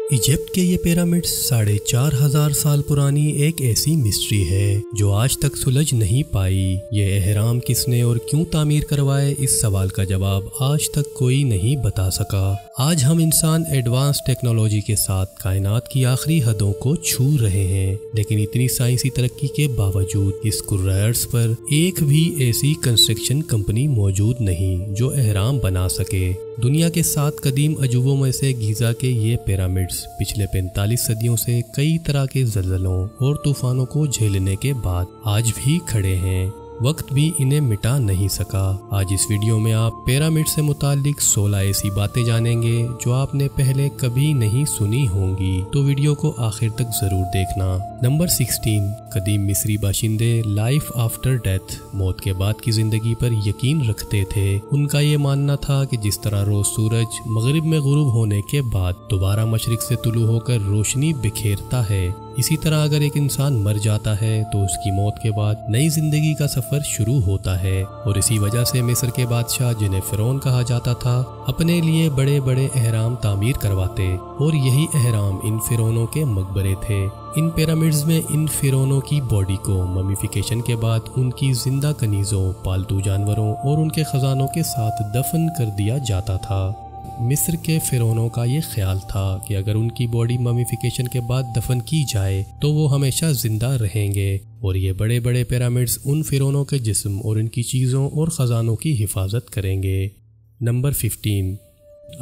Egypt के ये pyramids 4,500 साल पुरानी एक ऐसी मिस्ट्री है जो आज तक सुलझ नहीं पाई। ये एहराम किसने और क्यों तामीर करवाए, इस सवाल का जवाब आज तक कोई नहीं बता सका। आज हम इंसान एडवांस टेक्नोलॉजी के साथ कायनात की आखिरी हदों को छू रहे हैं, लेकिन इतनी साइंसी तरक्की के बावजूद इस कुर्रा अर्ज़ पर एक भी ऐसी कंस्ट्रक्शन कंपनी मौजूद नहीं जो एहराम बना सके। दुनिया के 7 कदीम अजूबों में से गीज़ा के ये पिरामिड्स पिछले 45 सदियों से कई तरह के ज़लज़लों और तूफानों को झेलने के बाद आज भी खड़े हैं। वक्त भी इन्हें मिटा नहीं सका। आज इस वीडियो में आप पिरामिड से मुतालिक 16 ऐसी बातें जानेंगे जो आपने पहले कभी नहीं सुनी होंगी, तो वीडियो को आखिर तक जरूर देखना। नंबर 16, कदीम मिस्री बाशिंदे लाइफ आफ्टर डेथ, मौत के बाद की जिंदगी पर यकीन रखते थे। उनका ये मानना था कि जिस तरह रोज सूरज मगरिब में गुरूब होने के बाद दोबारा मशरिक से तुलू होकर रोशनी बिखेरता है, इसी तरह अगर एक इंसान मर जाता है तो उसकी मौत के बाद नई जिंदगी का सफर शुरू होता है। और इसी वजह से मिस्र के बादशाह, जिन्हें फिरौन कहा जाता था, अपने लिए बड़े बड़े एहराम तामीर करवाते और यही एहराम इन फिरौनों के मकबरे थे। इन पिरामिड्स में इन फिरौनों की बॉडी को ममीफिकेशन के बाद उनकी जिंदा कनीजों, पालतू जानवरों और उनके खजानों के साथ दफन कर दिया जाता था। मिस्र के फिरौनों का ये ख्याल था कि अगर उनकी बॉडी ममीफिकेशन के बाद दफन की जाए तो वो हमेशा जिंदा रहेंगे, और ये बड़े बड़े पिरामिड्स उन फिरौनों के जिस्म और उनकी चीज़ों और ख़जानों की हिफाजत करेंगे। नंबर 15,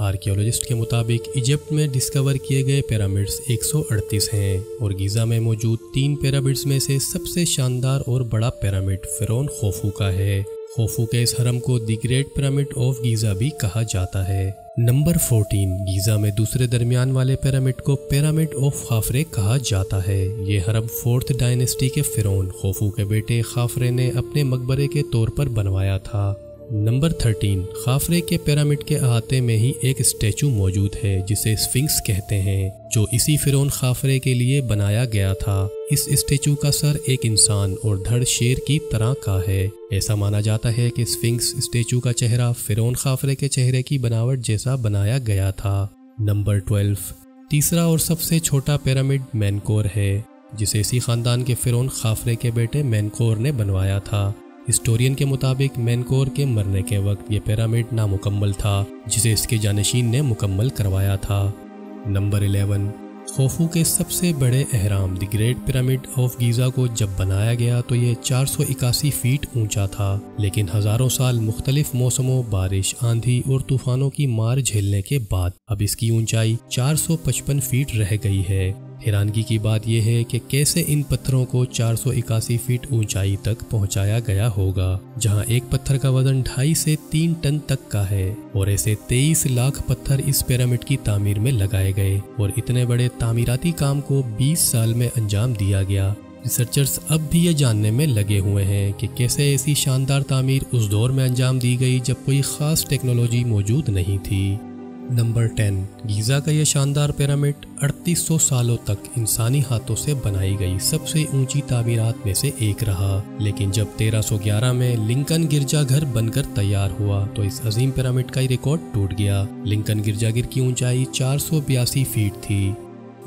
आर्कियोलॉजिस्ट के मुताबिक इजिप्ट में डिस्कवर किए गए पिरामिड्स 138 हैं और गीज़ा में मौजूद 3 पिरामिड्स में से सबसे शानदार और बड़ा पिरामिड फिरौन खोफू का है। खोफू के इस हरम को the great pyramid of Giza भी कहा जाता है। नंबर 14, गीज़ा में दूसरे दरमियान वाले पिरामिड को पिरामिड ऑफ खाफरे कहा जाता है। ये हरम 4th डायनेस्टी के फिरौन खोफू के बेटे खाफरे ने अपने मकबरे के तौर पर बनवाया था। नंबर 13, खाफरे के पिरामिड के अहाते में ही एक स्टैचू मौजूद है जिसे स्फिंक्स कहते हैं, जो इसी फिरौन खाफरे के लिए बनाया गया था। इस स्टैचू का सर एक इंसान और धड़ शेर की तरह का है। ऐसा माना जाता है कि स्फिंक्स स्टैचू का चेहरा फिरौन खाफरे के चेहरे की बनावट जैसा बनाया गया था। नंबर 12, तीसरा और सबसे छोटा पिरामिड मेनकोर है, जिसे इसी खानदान के फिरौन खाफरे के बेटे मेनकोर ने बनवाया था। हिस्टोरियन के मुताबिक मेनकोर के मरने के वक्त ये पिरामिड नामुकम्मल था, जिसे इसके जानशीन ने मुकम्मल करवाया था। नंबर 11, खोफू के सबसे बड़े एहराम the great pyramid of Giza को जब बनाया गया तो ये 481 फीट ऊंचा था, लेकिन हज़ारों साल मुख्तलिफ मौसमों, बारिश, आंधी और तूफानों की मार झेलने के बाद अब इसकी ऊंचाई 455 फीट रह गई है। हैरानगी की बात यह है कि कैसे इन पत्थरों को 481 फीट ऊंचाई तक पहुंचाया गया होगा, जहां एक पत्थर का वजन 2.5 से 3 टन तक का है। और ऐसे 23 लाख पत्थर इस पिरामिड की तामीर में लगाए गए और इतने बड़े तामीराती काम को 20 साल में अंजाम दिया गया। रिसर्चर्स अब भी ये जानने में लगे हुए हैं कि कैसे ऐसी शानदार तामीर उस दौर में अंजाम दी गई जब कोई ख़ास टेक्नोलॉजी मौजूद नहीं थी। नंबर 10, गीज़ा का यह शानदार पिरामिड 3800 सालों तक इंसानी हाथों से बनाई गई सबसे ऊंची तामीरात में से एक रहा, लेकिन जब 1311 में लिंकन गिरजाघर बनकर तैयार हुआ तो इस अजीम पिरामिड का ही रिकॉर्ड टूट गया। लिंकन गिरजाघर की ऊंचाई 482 फीट थी।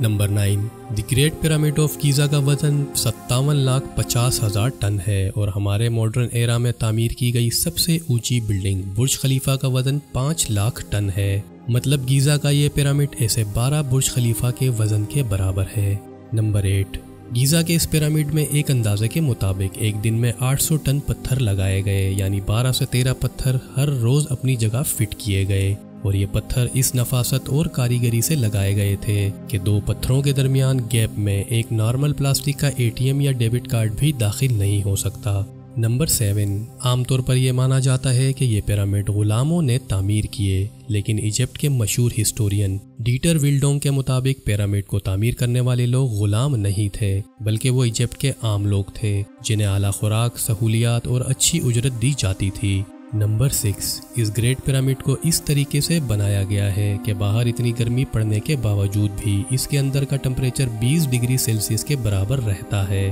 Number 9, the great pyramid of Giza का वजन 57,50,000 टन है और हमारे मॉडर्न एरा में तामीर की गई सबसे ऊंची बिल्डिंग बुर्ज खलीफा का वजन 5 लाख टन है। मतलब गीज़ा का ये पिरामिड ऐसे 12 बुर्ज खलीफा के वजन के बराबर है। नंबर 8, गीज़ा के इस पिरामिड में एक अंदाजे के मुताबिक एक दिन में 800 टन पत्थर लगाए गए, यानी 12 से 13 पत्थर हर रोज अपनी जगह फिट किए गए। और ये पत्थर इस नफासत और कारीगरी से लगाए गए थे कि 2 पत्थरों के दरमियान गैप में एक नॉर्मल प्लास्टिक का ATM या डेबिट कार्ड भी दाखिल नहीं हो सकता। नंबर 7, आमतौर पर यह माना जाता है कि ये पिरामिड गुलामों ने तामीर किए, लेकिन इजिप्ट के मशहूर हिस्टोरियन डीटर विल्डोंग के मुताबिक पिरामिड को तामीर करने वाले लोग गुलाम नहीं थे, बल्कि वो इजिप्ट के आम लोग थे जिन्हें आला खुराक, सहूलियात और अच्छी उजरत दी जाती थी। नंबर 6, इस ग्रेट पिरामिड को इस तरीके से बनाया गया है कि बाहर इतनी गर्मी पड़ने के बावजूद भी इसके अंदर का टेम्परेचर 20 डिग्री सेल्सियस के बराबर रहता है।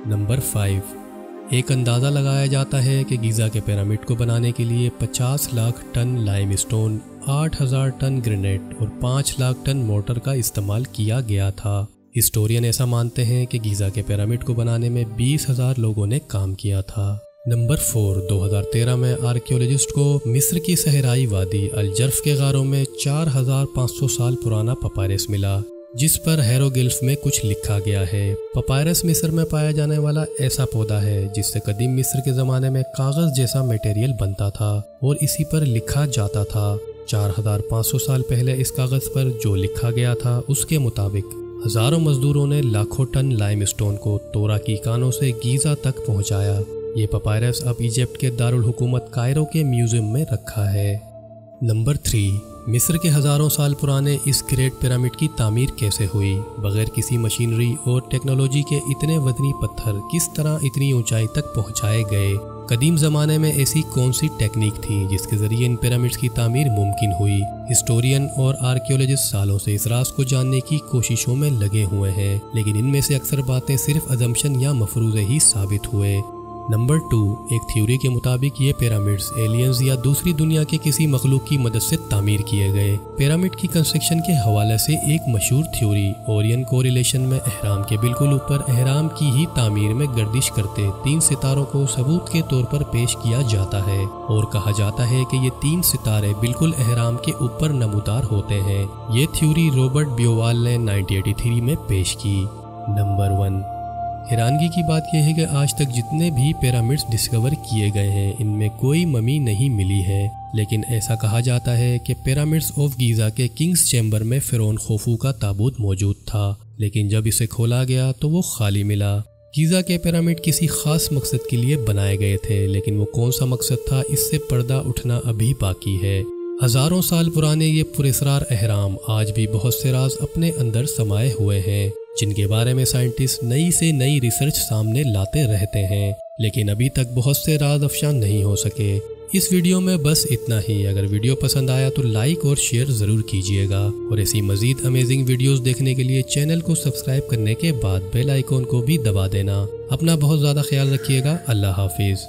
नंबर 5, एक अंदाज़ा लगाया जाता है कि गीज़ा के पिरामिड को बनाने के लिए 50 lakh ton limestone 8,000 ton granite और 5 लाख टन मोटर का इस्तेमाल किया गया था। हिस्टोरियन ऐसा मानते हैं कि गीज़ा के पिरामिड को बनाने में 20,000 लोगों ने काम किया था। नंबर 4, 2013 में आर्कियोलॉजिस्ट को मिस्र की सहराई वादी अल-जर्फ के गारों में 4,500 साल पुराना पपायरस मिला, जिस पर हेरोग्लिफ में कुछ लिखा गया है। पपायरस मिस्र में पाया जाने वाला ऐसा पौधा है जिससे कदीम मिस्र के ज़माने में कागज़ जैसा मटेरियल बनता था और इसी पर लिखा जाता था। 4,500 साल पहले इस कागज़ पर जो लिखा गया था उसके मुताबिक हज़ारों मजदूरों ने लाखों टन लाइमस्टोन को तोरा की कानों से गीज़ा तक पहुँचाया। ये पपायरस अब इजिप्ट के दारुल हुकूमत कायरो के म्यूजियम में रखा है। नंबर 3, मिस्र के हज़ारों साल पुराने इस ग्रेट पिरामिड की तामीर कैसे हुई? बगैर किसी मशीनरी और टेक्नोलॉजी के इतने वजनी पत्थर किस तरह इतनी ऊंचाई तक पहुंचाए गए? कदीम ज़माने में ऐसी कौन सी टेक्निक थी जिसके ज़रिए इन पिरामिड्स की तामीर मुमकिन हुई? हिस्टोरियन और आर्कियोलॉजिस्ट सालों से इस राज को जानने की कोशिशों में लगे हुए हैं, लेकिन इनमें से अक्सर बातें सिर्फ अजम्पशन या मफरूज़े ही साबित हुए। नंबर 2, एक थ्योरी के मुताबिक ये पिरामिड्स एलियंस या दूसरी दुनिया के किसी मखलूक की मदद से तामीर किए गए। पिरामिड की कंस्ट्रक्शन के हवाले से एक मशहूर थ्योरी ओरियन कोरिलेशन में अहराम के बिल्कुल ऊपर अहराम की ही तामीर में गर्दिश करते 3 सितारों को सबूत के तौर पर पेश किया जाता है और कहा जाता है कि ये 3 सितारे बिल्कुल अहराम के ऊपर नमूदार होते हैं। ये थ्योरी रॉबर्ट ब्योवाल ने 1983 में पेश की। नंबर 1, हैरानगी की बात यह है कि आज तक जितने भी पिरामिड्स डिस्कवर किए गए हैं इनमें कोई ममी नहीं मिली है, लेकिन ऐसा कहा जाता है कि पिरामिड्स ऑफ गीज़ा के किंग्स चैम्बर में फिरौन खोफू का ताबूत मौजूद था, लेकिन जब इसे खोला गया तो वो खाली मिला। गीज़ा के पिरामिड किसी खास मकसद के लिए बनाए गए थे, लेकिन वो कौन सा मकसद था इससे पर्दा उठना अभी बाकी है। हज़ारों साल पुराने ये पुरस्रार अहराम आज भी बहुत से राज अपने अंदर समाये हुए हैं, जिनके बारे में साइंटिस्ट नई से नई रिसर्च सामने लाते रहते हैं, लेकिन अभी तक बहुत से राज अफशान नहीं हो सके। इस वीडियो में बस इतना ही। अगर वीडियो पसंद आया तो लाइक और शेयर ज़रूर कीजिएगा और ऐसी मज़ीद अमेजिंग वीडियोस देखने के लिए चैनल को सब्सक्राइब करने के बाद बेल आइकॉन को भी दबा देना। अपना बहुत ज़्यादा ख्याल रखिएगा। अल्लाह हाफिज़।